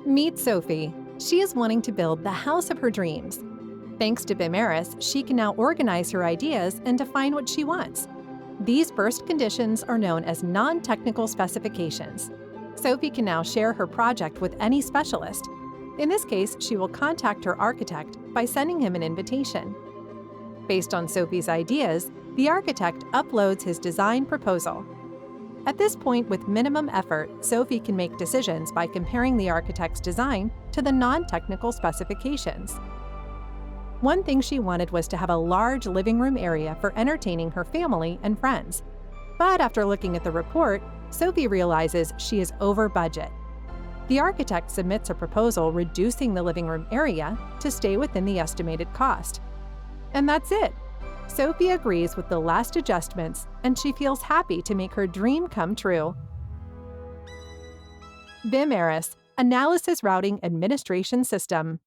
Meet Sophie. She is wanting to build the house of her dreams. Thanks to BIM ARAS, she can now organize her ideas and define what she wants. These first conditions are known as non-technical specifications. Sophie can now share her project with any specialist. In this case, she will contact her architect by sending him an invitation. Based on Sophie's ideas, the architect uploads his design proposal. At this point, with minimum effort, Sophie can make decisions by comparing the architect's design to the non-technical specifications. One thing she wanted was to have a large living room area for entertaining her family and friends. But after looking at the report, Sophie realizes she is over budget. The architect submits a proposal reducing the living room area to stay within the estimated cost. And that's it. Sophie agrees with the last adjustments, and she feels happy to make her dream come true. BIM ARAS, Analysis Routing Administration System.